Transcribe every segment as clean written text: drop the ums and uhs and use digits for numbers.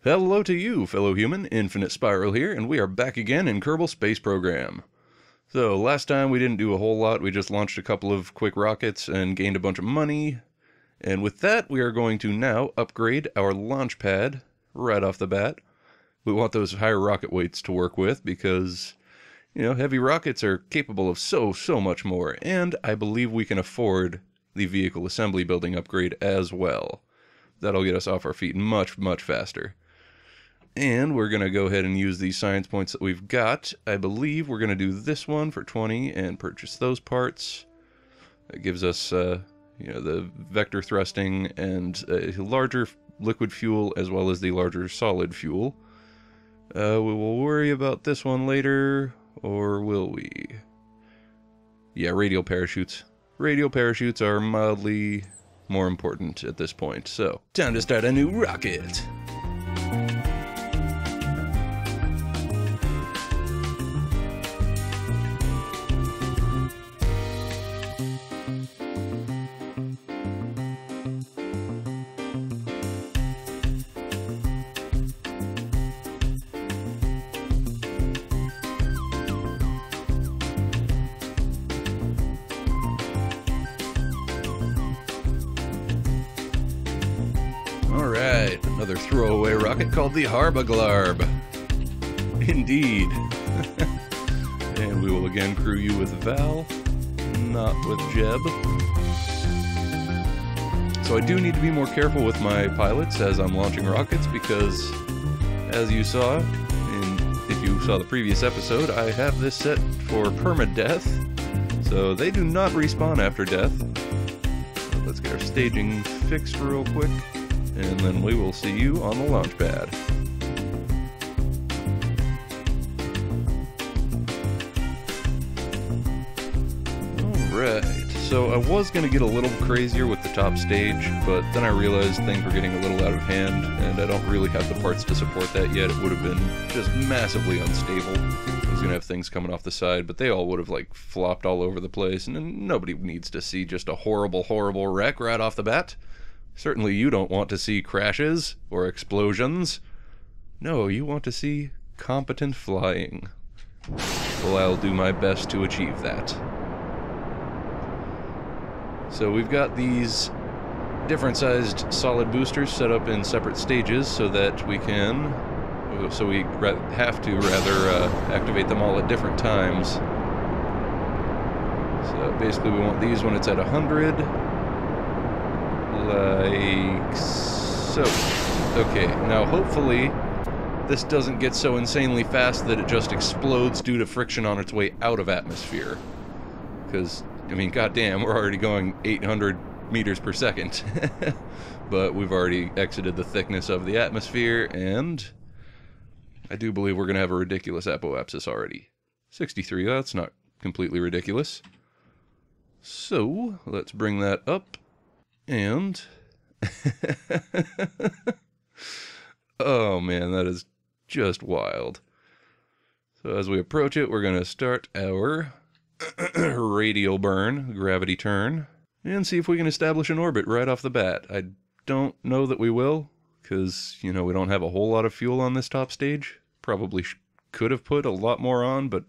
Hello to you, fellow human. Infinite Spiral here, and we are back again in Kerbal Space Program. So, last time we didn't do a whole lot. We just launched a couple of quick rockets and gained a bunch of money. And with that, we are going to now upgrade our launch pad right off the bat. We want those higher rocket weights to work with because, you know, heavy rockets are capable of so much more. And I believe we can afford the vehicle assembly building upgrade as well. That'll get us off our feet much faster. And we're going to go ahead and use these science points that we've got. I believe we're going to do this one for 20 and purchase those parts. That gives us, you know, the vector thrusting and a larger liquid fuel as well as the larger solid fuel. We will worry about this one later, or will we? Yeah, radial parachutes. Radial parachutes are mildly more important at this point, so time to start a new rocket. Alright, another throwaway rocket called the Harbaglarb. Indeed. And we will again crew you with Val, not with Jeb. So I do need to be more careful with my pilots as I'm launching rockets because, as you saw, if you saw the previous episode, I have this set for permadeath. So they do not respawn after death. So let's get our staging fixed real quick. And then we will see you on the launch pad. Alright, so I was going to get a little crazier with the top stage, but then I realized things were getting a little out of hand, and I don't really have the parts to support that yet. It would have been just massively unstable. I was going to have things coming off the side, but they all would have, like, flopped all over the place, and nobody needs to see just a horrible wreck right off the bat. Certainly you don't want to see crashes or explosions. No, you want to see competent flying. Well, I'll do my best to achieve that. So we've got these different sized solid boosters set up in separate stages so that we can, have to activate them all at different times. So basically we want these when it's at 100. Like so. Okay, now hopefully this doesn't get so insanely fast that it just explodes due to friction on its way out of atmosphere. Because, I mean, goddamn, we're already going 800 meters per second. But we've already exited the thickness of the atmosphere, and I do believe we're going to have a ridiculous apoapsis already. 63, that's not completely ridiculous. So, let's bring that up. And oh man, that is just wild. So as we approach it, we're going to start our radial burn, gravity turn, and see if we can establish an orbit right off the bat. I don't know that we will, because, you know, we don't have a whole lot of fuel on this top stage. Probably could have put a lot more on, but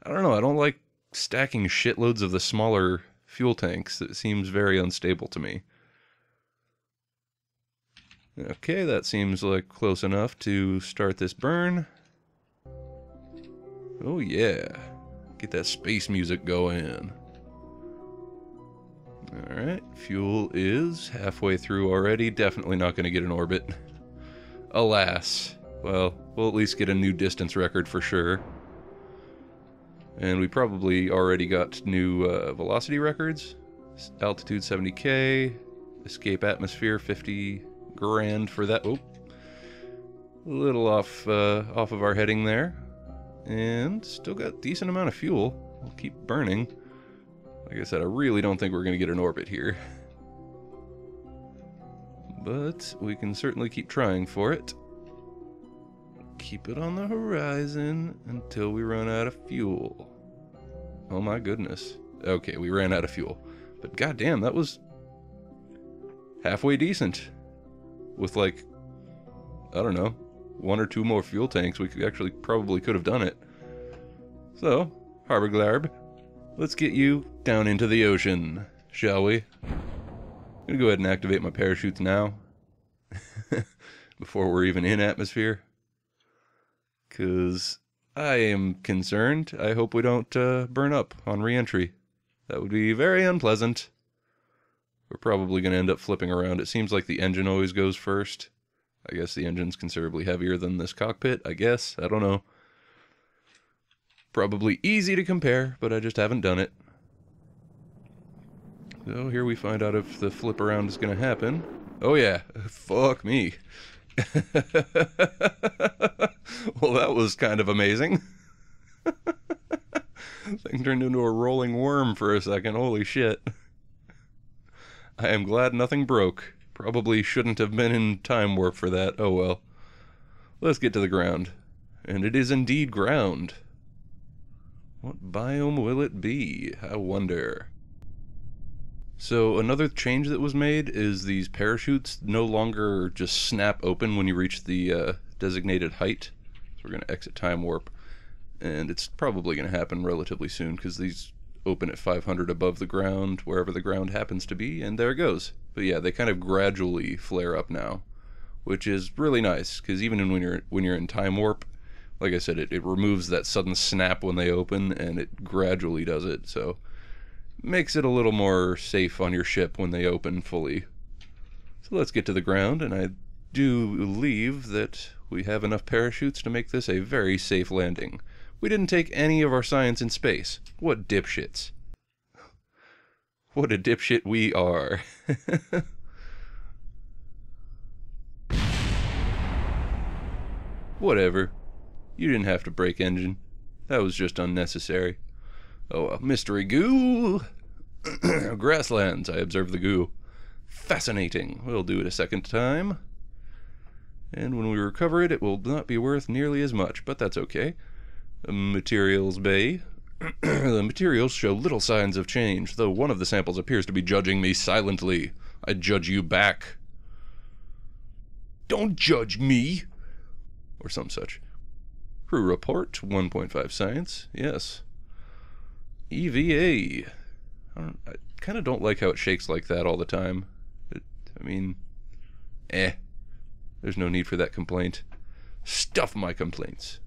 I don't know, I don't like stacking shitloads of the smaller fuel tanks. It seems very unstable to me. Okay, that seems like close enough to start this burn. Oh yeah, get that space music going. Alright, fuel is halfway through already. Definitely not going to get an orbit. Alas. Well, we'll at least get a new distance record for sure. And we probably already got new velocity records. Altitude 70K, escape atmosphere 50 grand for that. Oh, a little off of our heading there, and still got a decent amount of fuel. We'll keep burning. Like I said, I really don't think we're going to get an orbit here, but we can certainly keep trying for it. Keep it on the horizon until we run out of fuel. Oh my goodness. Okay, we ran out of fuel, but goddamn, that was halfway decent. With like, I don't know, 1 or 2 more fuel tanks, we probably could have done it. So, Harbor Glarb, let's get you down into the ocean, shall we? I'm gonna go ahead and activate my parachutes now. Before we're even in atmosphere. Because I am concerned. I hope we don't burn up on re-entry. That would be very unpleasant. We're probably going to end up flipping around. It seems like the engine always goes first. I guess the engine's considerably heavier than this cockpit, I guess. I don't know. Probably easy to compare, but I just haven't done it. So here we find out if the flip around is going to happen. Oh yeah, fuck me. Well, that was kind of amazing. Thing turned into a rolling worm for a second. Holy shit. I am glad nothing broke. Probably shouldn't have been in time warp for that. Oh well. Let's get to the ground. And it is indeed ground. What biome will it be? I wonder. So another change that was made is these parachutes no longer just snap open when you reach the designated height. So we're going to exit time warp. And it's probably going to happen relatively soon because these open at 500 above the ground, wherever the ground happens to be, and there it goes. But yeah, they kind of gradually flare up now, which is really nice because even when you're in time warp, like I said, it removes that sudden snap when they open, and it gradually does it. So makes it a little more safe on your ship when they open fully. So let's get to the ground, and I do believe that we have enough parachutes to make this a very safe landing. We didn't take any of our science in space. What dipshits. What a dipshit we are. Whatever. You didn't have to break engine. That was just unnecessary. Oh, mystery goo! Grasslands, I observe the goo. Fascinating. We'll do it a second time. And when we recover it, it will not be worth nearly as much, but that's okay. Materials bay. The materials show little signs of change, though one of the samples appears to be judging me silently. I judge you back. Don't judge me! Or some such. Crew report, 1.5 science, yes. EVA. I kind of don't like how it shakes like that all the time. There's no need for that complaint. Stuff my complaints.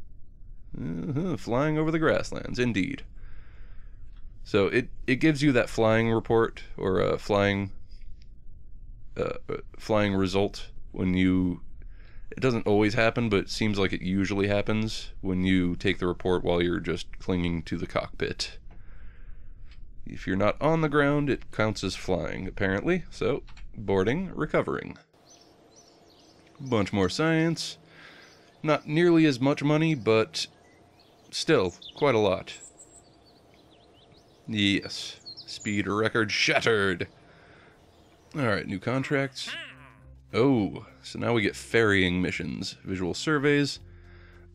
Flying over the grasslands, indeed. So it gives you that flying report, or a flying result when you... It doesn't always happen, but it seems like it usually happens when you take the report while you're just clinging to the cockpit. If you're not on the ground, it counts as flying, apparently. So, boarding, recovering. Bunch more science. Not nearly as much money, but still, quite a lot. Yes. Speed record shattered. Alright, new contracts. Oh, so now we get ferrying missions. Visual surveys.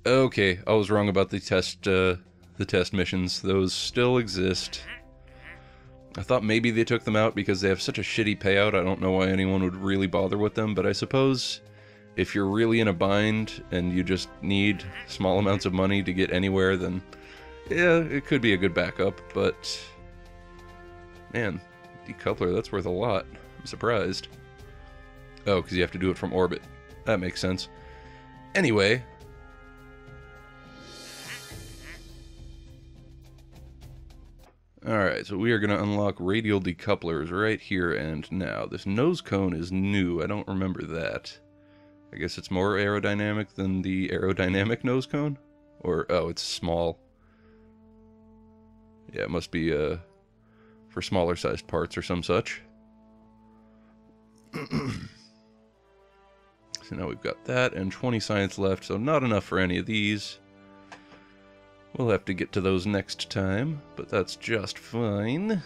Okay, I was wrong about the test missions. Those still exist. I thought maybe they took them out because they have such a shitty payout. I don't know why anyone would really bother with them, but I suppose if you're really in a bind and you just need small amounts of money to get anywhere, then yeah, it could be a good backup, but man, decoupler, that's worth a lot. I'm surprised. Oh, because you have to do it from orbit. That makes sense. Anyway. Alright, so we are going to unlock radial decouplers right here and now. This nose cone is new. I don't remember that. I guess it's more aerodynamic than the aerodynamic nose cone? Or, oh, it's small. Yeah, it must be for smaller sized parts or some such. So now we've got that and 20 science left, so not enough for any of these. We'll have to get to those next time, but that's just fine.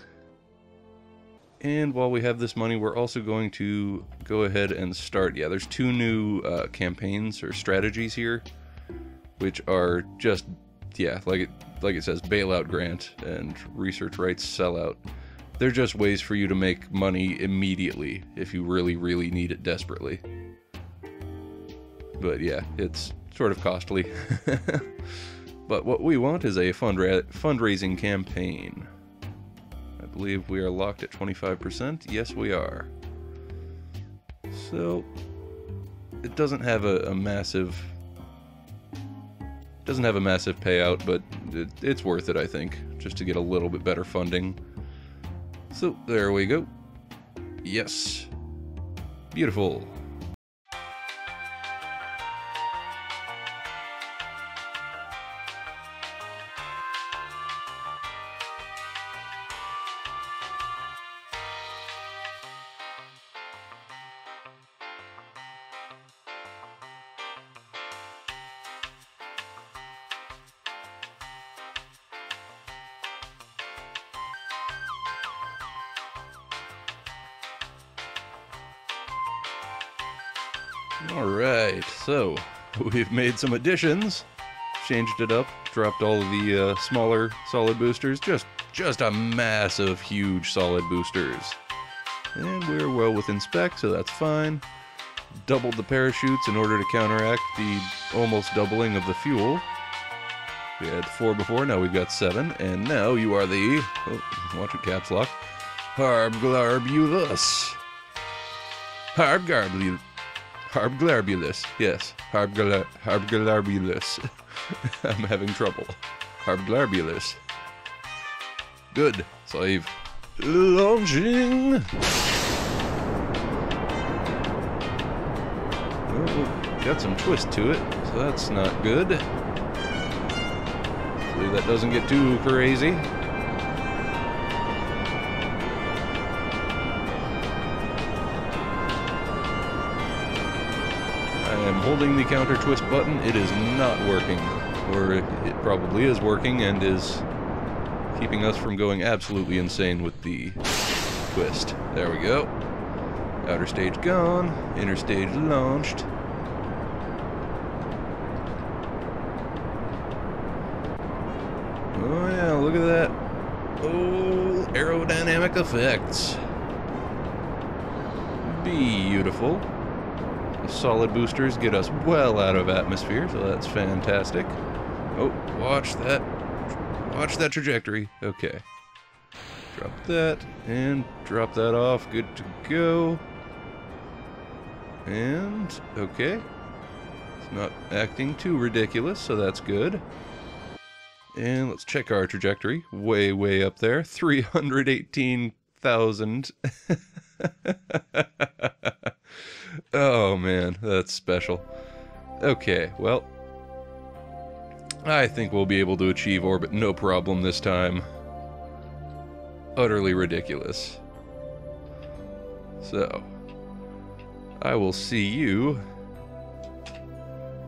And while we have this money, we're also going to go ahead and start. Yeah, there's 2 new campaigns or strategies here, which are just, yeah, like it says, bailout grant and research rights sellout. They're just ways for you to make money immediately if you really, really need it desperately. But yeah, it's sort of costly. But what we want is a fundraising campaign. I believe we are locked at 25%. Yes, we are. So it doesn't have a massive payout, but it's worth it, I think, just to get a little bit better funding. So there we go. Yes. Beautiful. Alright, so we've made some additions, changed it up, dropped all of the smaller solid boosters, just a massive, huge solid boosters. And we're well within spec, so that's fine. Doubled the parachutes in order to counteract the almost doubling of the fuel. We had 4 before, now we've got 7, and now you are the, watch it, caps lock, Harbglarbulus. Harbglarbulus, yes, Harbglarbulus. I'm having trouble. Harbglarbulus. Good, save. Launching! Oh, got some twist to it, so that's not good. Hopefully that doesn't get too crazy. I am holding the counter twist button. It is not working, or it probably is working and is keeping us from going absolutely insane with the twist. There we go. Outer stage gone, inner stage launched. Oh yeah, look at that. Oh, aerodynamic effects. Beautiful. The solid boosters get us well out of atmosphere, so that's fantastic. Oh, watch that. Watch that trajectory. Okay. Drop that, and drop that off. Good to go. And, okay. It's not acting too ridiculous, so that's good. And let's check our trajectory. Way, way up there. 318,000. Oh man, that's special. Okay, well, I think we'll be able to achieve orbit no problem this time. Utterly ridiculous. So, I will see you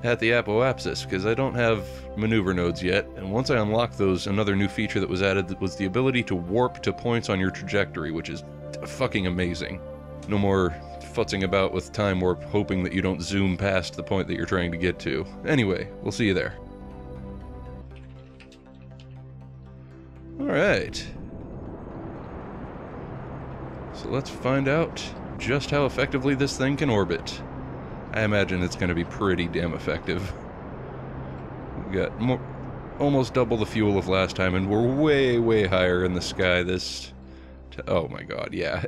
at the apoapsis, because I don't have maneuver nodes yet, and once I unlock those, another new feature that was added was the ability to warp to points on your trajectory, which is fucking amazing. No more futzing about with time warp, hoping that you don't zoom past the point that you're trying to get to. Anyway, we'll see you there. Alright. So let's find out just how effectively this thing can orbit. I imagine it's going to be pretty damn effective. We've got almost double the fuel of last time, and we're way, way higher in the sky this... Oh my god, yeah.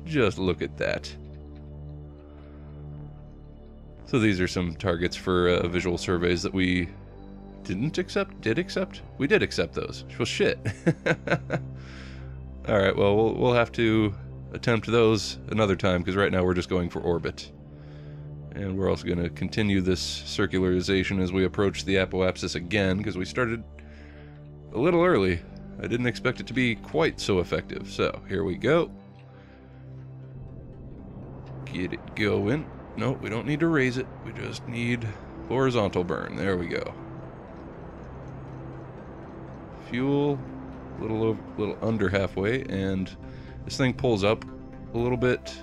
Just look at that. So these are some targets for visual surveys that we didn't accept? Did accept? We did accept those. Well, shit. Alright, well, we'll have to attempt those another time, because right now we're just going for orbit. And we're also going to continue this circularization as we approach the apoapsis again, because we started a little early. I didn't expect it to be quite so effective. So, here we go. Get it going. No, we don't need to raise it. We just need horizontal burn. There we go. Fuel, a little under halfway, and this thing pulls up a little bit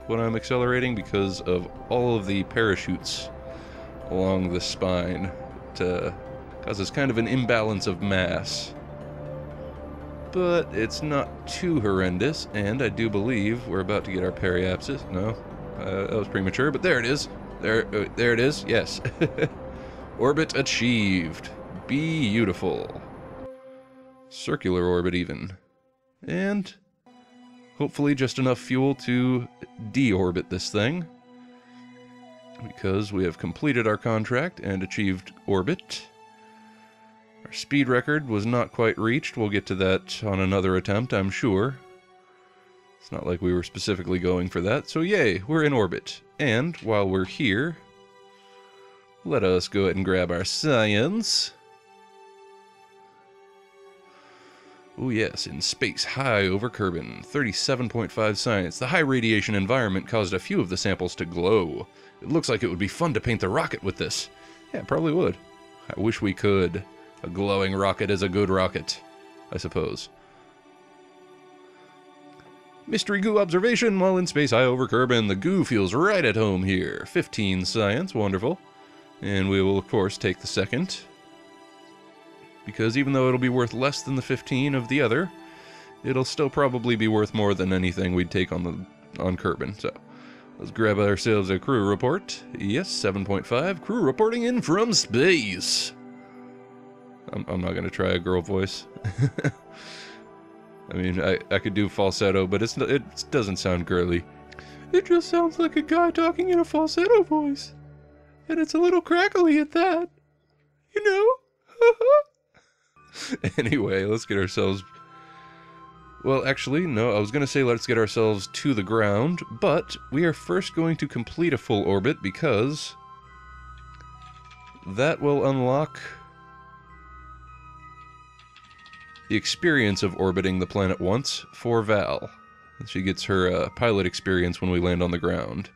when I'm accelerating because of all of the parachutes along the spine. It causes kind of an imbalance of mass. But it's not too horrendous, and I do believe we're about to get our periapsis. No, that was premature, but there it is. There it is. Yes. Orbit achieved. Beautiful. Circular orbit even. And hopefully just enough fuel to deorbit this thing, because we have completed our contract and achieved orbit. Our speed record was not quite reached. We'll get to that on another attempt, I'm sure. It's not like we were specifically going for that. So yay, we're in orbit. And while we're here, let us go ahead and grab our science. Oh yes, in space high over Kerbin, 37.5 science. The high radiation environment caused a few of the samples to glow. It looks like it would be fun to paint the rocket with this. Yeah, probably would. I wish we could. A glowing rocket is a good rocket, I suppose. Mystery goo observation while in space high over Kerbin. The goo feels right at home here. 15 science, wonderful. And we will, of course, take the second, because even though it'll be worth less than the 15 of the other, it'll still probably be worth more than anything we'd take on Kerbin. So let's grab ourselves a crew report. Yes, 7.5. Crew reporting in from space. I'm not going to try a girl voice. I mean, I could do falsetto, but it doesn't sound girly. It just sounds like a guy talking in a falsetto voice. And it's a little crackly at that. You know? Anyway, let's get ourselves... Well, actually, no, I was going to say let's get ourselves to the ground, but we are first going to complete a full orbit, because that will unlock the experience of orbiting the planet once for Val. She gets her pilot experience when we land on the ground.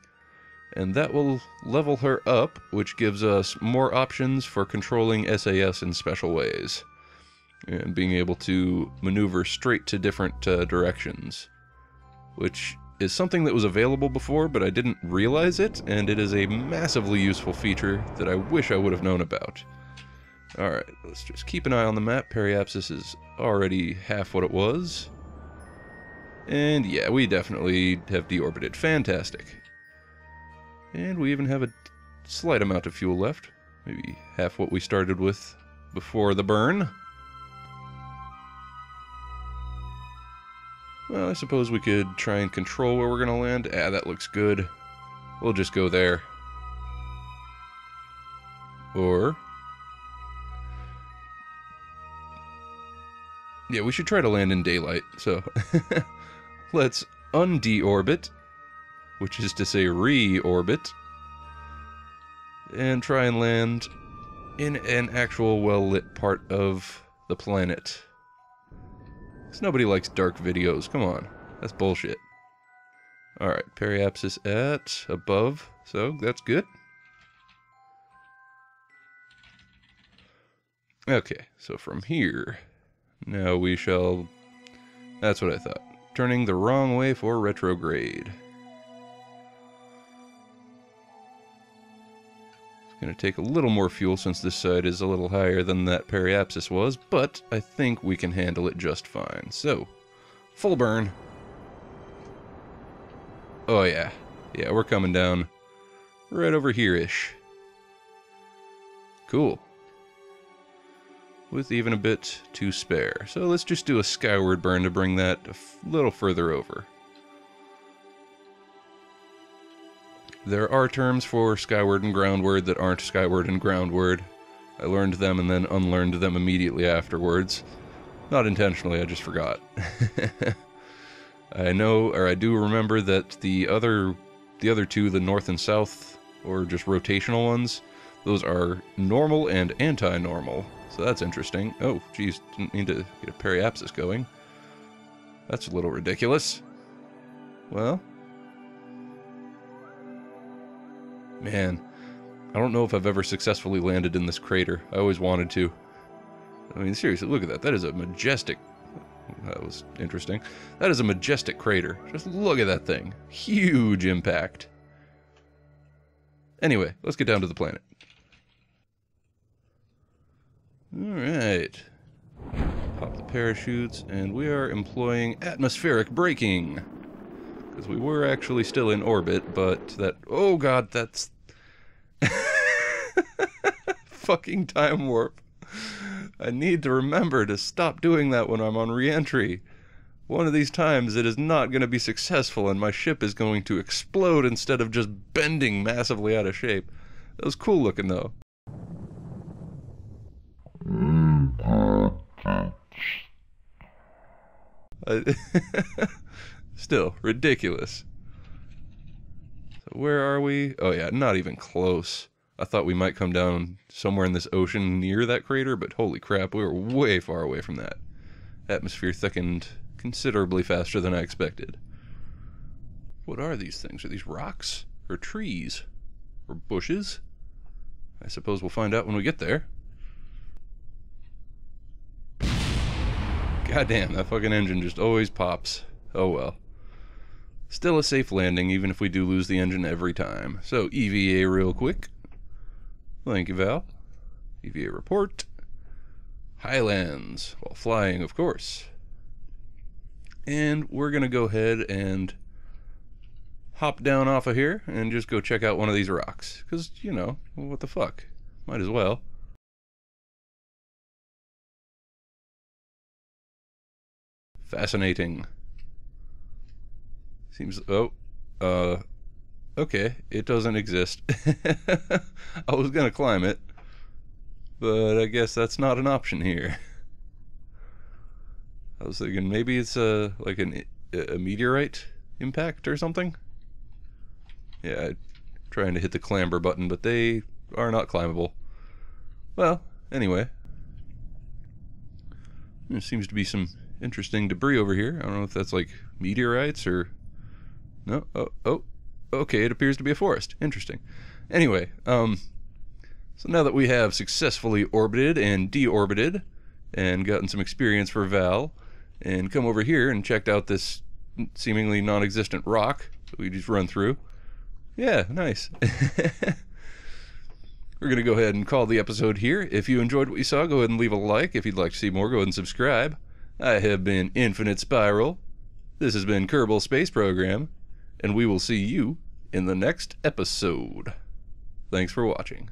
And that will level her up, which gives us more options for controlling SAS in special ways, and being able to maneuver straight to different directions, which is something that was available before, but I didn't realize it, and it is a massively useful feature that I wish I would have known about. Alright, let's just keep an eye on the map. Periapsis is already half what it was. And yeah, we definitely have deorbited. Fantastic. And we even have a slight amount of fuel left. Maybe half what we started with before the burn. Well, I suppose we could try and control where we're going to land. Ah, that looks good. We'll just go there. Or... yeah, we should try to land in daylight, so... let's undeorbit, which is to say reorbit, and try and land in an actual well-lit part of the planet. Because nobody likes dark videos, come on, that's bullshit. Alright, periapsis at above, so that's good. Okay, so from here, now we shall... that's what I thought. Turning the wrong way for retrograde. It's going to take a little more fuel since this side is a little higher than that periapsis was, but I think we can handle it just fine. So, full burn. Oh yeah. Yeah, we're coming down right over here-ish. Cool. With even a bit to spare. So let's just do a skyward burn to bring that a little further over. There are terms for skyward and groundward that aren't skyward and groundward. I learned them and then unlearned them immediately afterwards. Not intentionally, I just forgot. I know, or I do remember that the other two, the north and south, or just rotational ones, those are normal and anti-normal. So that's interesting. Oh, geez, didn't mean to get a periapsis going. That's a little ridiculous. Well. Man, I don't know if I've ever successfully landed in this crater. I always wanted to. I mean, seriously, look at that. That is a majestic... that was interesting. That is a majestic crater. Just look at that thing. Huge impact. Anyway, let's get down to the planet. Alright. Pop the parachutes, and we are employing atmospheric braking. Because we were actually still in orbit, but that... oh god, that's... Fucking time warp. I need to remember to stop doing that when I'm on re-entry. One of these times it is not going to be successful and my ship is going to explode instead of just bending massively out of shape. That was cool looking though. Still, ridiculous. So where are we? Oh yeah, not even close. I thought we might come down somewhere in this ocean near that crater, but holy crap, we were way far away from that. Atmosphere thickened considerably faster than I expected. What are these things? Are these rocks? Or trees? Or bushes? I suppose we'll find out when we get there. Goddamn, that fucking engine just always pops. Oh well. Still a safe landing, even if we do lose the engine every time. So, EVA real quick. Thank you, Val. EVA report. Highlands, while flying, of course. And we're going to go ahead and hop down off of here and just go check out one of these rocks. Because, you know, what the fuck? Might as well. Fascinating. Seems... okay, it doesn't exist. I was gonna climb it, but I guess that's not an option here. I was thinking maybe it's like a meteorite impact or something. Yeah, trying to hit the clamber button, but they are not climbable. Well, anyway. There seems to be some interesting debris over here. I don't know if that's like meteorites or... No? Oh, okay, it appears to be a forest. Interesting. Anyway, so now that we have successfully orbited and deorbited and gotten some experience for Val and come over here and checked out this seemingly non-existent rock that we just run through. Yeah, nice. We're going to go ahead and call the episode here. If you enjoyed what you saw, go ahead and leave a like. If you'd like to see more, go ahead and subscribe. I have been Infinite Spiral. This has been Kerbal Space Program. And we will see you in the next episode. Thanks for watching.